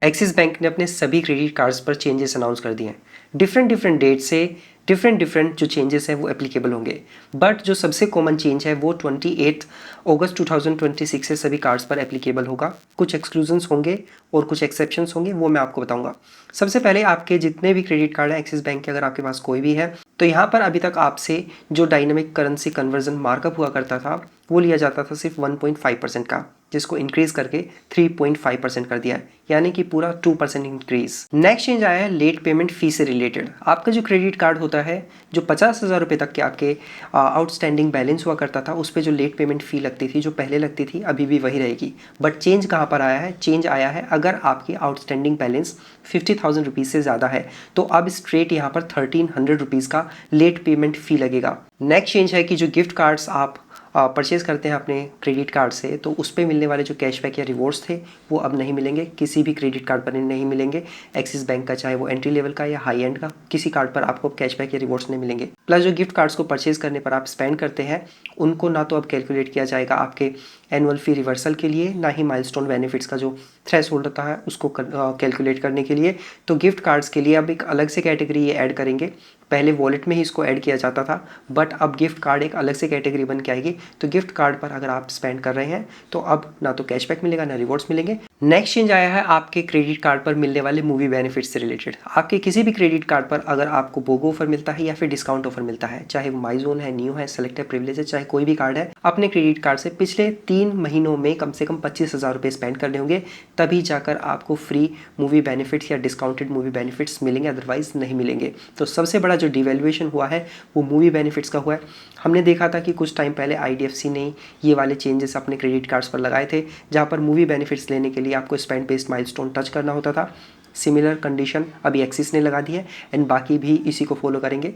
Axis bank ने अपने सभी क्रेडिट कार्ड्स पर चेंजेस अनाउंस कर दिए हैं। डिफरेंट डेट से डिफरेंट जो चेंजेस हैं वो एप्लीकेबल होंगे। बट जो सबसे कॉमन चेंज है वो 28 अगस्त 2026 से सभी कार्ड्स पर एप्लीकेबल होगा। कुछ एक्सक्लूजन्स होंगे और कुछ एक्सेप्शंस होंगे, वो मैं आपको बताऊंगा। सबसे पहले आपके जितने भी क्रेडिट कार्ड हैं एक्सिस बैंक के, अगर आपके पास कोई भी है तो यहाँ पर अभी तक आपसे जो डायनामिक करेंसी कन्वर्जन मार्कअप हुआ करता था वो लिया जाता था सिर्फ 1.5% का, जिसको इंक्रीज करके 3.5% कर दिया है, यानी कि पूरा 2% इंक्रीज। नेक्स्ट चेंज आया है लेट पेमेंट फी से रिलेटेड। आपका जो क्रेडिट कार्ड होता है, जो 50,000 रुपये तक के आपके आउटस्टैंडिंग बैलेंस हुआ करता था, उस पर जो लेट पेमेंट फी लगती थी, जो पहले लगती थी, अभी भी वही रहेगी। बट चेंज कहाँ पर आया है? चेंज आया है अगर आपकी आउटस्टैंडिंग बैलेंस 50,000 रुपीज़ से ज़्यादा है तो अब स्ट्रेट यहाँ पर 1,300 रुपीज़ का लेट पेमेंट फी लगेगा। नेक्स्ट चेंज है कि जो गिफ्ट कार्ड्स आप परचेज़ करते हैं अपने क्रेडिट कार्ड से, तो उस पर मिलने वाले जो कैशबैक या रिवॉर्ड्स थे वो अब नहीं मिलेंगे, किसी भी क्रेडिट कार्ड पर नहीं मिलेंगे। एक्सिस बैंक का, चाहे वो एंट्री लेवल का या हाई एंड का, किसी कार्ड पर आपको कैशबैक या रिवॉर्ड्स नहीं मिलेंगे। प्लस जो गिफ्ट कार्ड्स को परचेज करने पर आप स्पेंड करते हैं, उनको ना तो अब कैलकुलेट किया जाएगा आपके एनुअल फी रिवर्सल के लिए, ना ही माइलस्टोन बेनिफिट्स का जो थ्रेशोल्ड होता है उसको कैलकुलेट करने के लिए। तो गिफ्ट कार्ड्स के लिए अब एक अलग से कैटेगरी ये ऐड करेंगे। पहले वॉलेट में ही इसको ऐड किया जाता था, बट अब गिफ्ट कार्ड एक अलग से कैटेगरी बन के आएगी। तो गिफ्ट कार्ड पर अगर आप स्पेंड कर रहे हैं तो अब ना तो कैशबैक मिलेगा ना रिवॉर्ड्स मिलेंगे। नेक्स्ट चेंज आया है आपके क्रेडिट कार्ड पर मिलने वाले मूवी बेनिफिट्स से रिलेटेड। आपके किसी भी क्रेडिट कार्ड पर अगर आपको बोगो ऑफर मिलता है या फिर डिस्काउंट ऑफर मिलता है, चाहे वो माइजोन है, न्यू है, सेलेक्टेड प्रिविलेज है, चाहे कोई भी कार्ड है, अपने क्रेडिट कार्ड से पिछले 3 महीनों में कम से कम 25,000 रुपये स्पेंड करने होंगे, तभी जाकर आपको फ्री मूवी बेनिफिट्स या डिस्काउंटेड मूवी बेनिफिट्स मिलेंगे, अदरवाइज नहीं मिलेंगे। तो सबसे बड़ा जो डिवैल्यूएशन हुआ है वो मूवी बेनिफिट्स का हुआ है। हमने देखा था कि कुछ टाइम पहले आईडीएफसी ने ये वाले चेंजेस अपने क्रेडिट कार्ड्स पर लगाए थे, जहाँ पर मूवी बेनिफिट्स लेने के लिए आपको स्पेंड बेस्ड माइलस्टोन टच करना होता था। सिमिलर कंडीशन अभी एक्सिस ने लगा दी है एंड बाकी भी इसी को फॉलो करेंगे।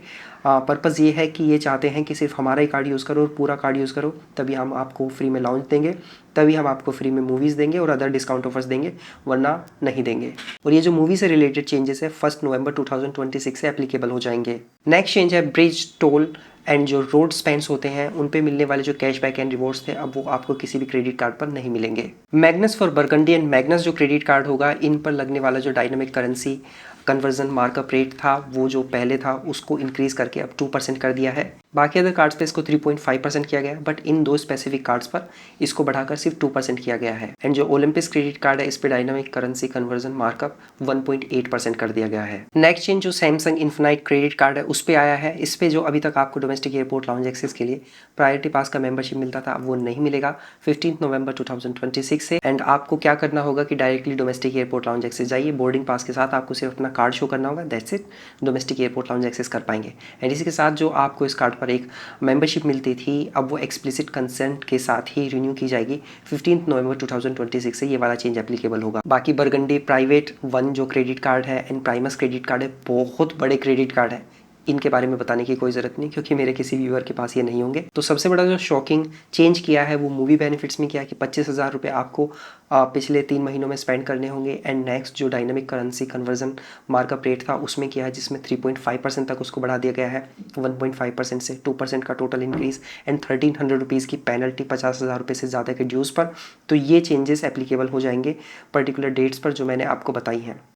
पर्पज़ ये है कि ये चाहते हैं कि सिर्फ हमारा ही कार्ड यूज़ करो और पूरा कार्ड यूज़ करो, तभी हम आपको फ्री में लॉन्च देंगे, तभी हम आपको फ्री में मूवीज़ देंगे और अदर डिस्काउंट ऑफर्स देंगे, वरना नहीं देंगे। और ये जो मूवी से रिलेटेड चेंजेस है 1 नवंबर 2026 से एप्लीकेबल हो जाएंगे। नेक्स्ट चेंज है ब्रिज टोल एंड जो रोड स्पेंड्स होते हैं उन पे मिलने वाले जो कैशबैक एंड रिवॉर्ड्स थे, अब वो आपको किसी भी क्रेडिट कार्ड पर नहीं मिलेंगे। Magnus for burgundy and Magnus जो क्रेडिट कार्ड होगा, इन पर लगने वाला जो dynamic currency conversion markup rate था, वो जो पहले था उसको इंक्रीज करके अब 2% कर दिया है। बाकी अदर कार्ड्स पे इसको 3.5% किया गया है, बट इन 2 स्पेसिफिक कार्ड्स पर इसको बढ़ाकर सिर्फ 2% किया गया है। एंड जो ओलंपिस क्रेडिट कार्ड है, इस पे डायनामिक करेंसी कन्वर्जन मार्कअप 1.8% कर दिया गया है। नेक्स्ट चेंज जो सैमसंग इन्फिनाइट क्रेडिट कार्ड है उस पे आया है। इस पे जो अभी तक आपको डोमेस्टिक एयरपोर्ट लाउंज एक्सेस के लिए प्रायोरिटी पास का मेंबरशिप मिलता था, वो नहीं मिलेगा 15 नवंबर 2026 से। एंड आपको क्या करना होगा कि directly domestic airport lounge access जाइए, बोर्डिंग पास के साथ आपको सिर्फ अपना कार्ड शो करना होगा, that's it, domestic airport lounge access कर पाएंगे। एंड इसी के साथ जो आपको इस कार्ड पर एक मेंबरशिप मिलती थी, अब वो एक्सप्लिसिट कंसेंट के साथ ही रिन्यू की जाएगी 15 नवंबर 2026 से। ये वाला चेंज एप्लीकेबल होगा। बाकी बर्गंडी प्राइवेट वन जो क्रेडिट कार्ड है एंड प्राइमस क्रेडिट कार्ड है, बहुत बड़े क्रेडिट कार्ड है, इनके बारे में बताने की कोई ज़रूरत नहीं, क्योंकि मेरे किसी व्यूअर के पास ये नहीं होंगे। तो सबसे बड़ा जो शॉकिंग चेंज किया है वो मूवी बेनिफिट्स में किया है कि 25,000 रुपये आपको पिछले 3 महीनों में स्पेंड करने होंगे। एंड नेक्स्ट जो dynamic currency conversion markup rate था उसमें किया है, जिसमें 3.5% तक उसको बढ़ा दिया गया है, 1.5% से 2% का टोटल इंक्रीज। एंड 1,300 रुपीज़ की पेनल्टी 50,000 रुपये से ज़्यादा के ड्यूज़ पर। तो ये चेंजेस एप्लीकेबल हो जाएंगे पर्टिकुलर डेट्स पर जो मैंने आपको बताई हैं।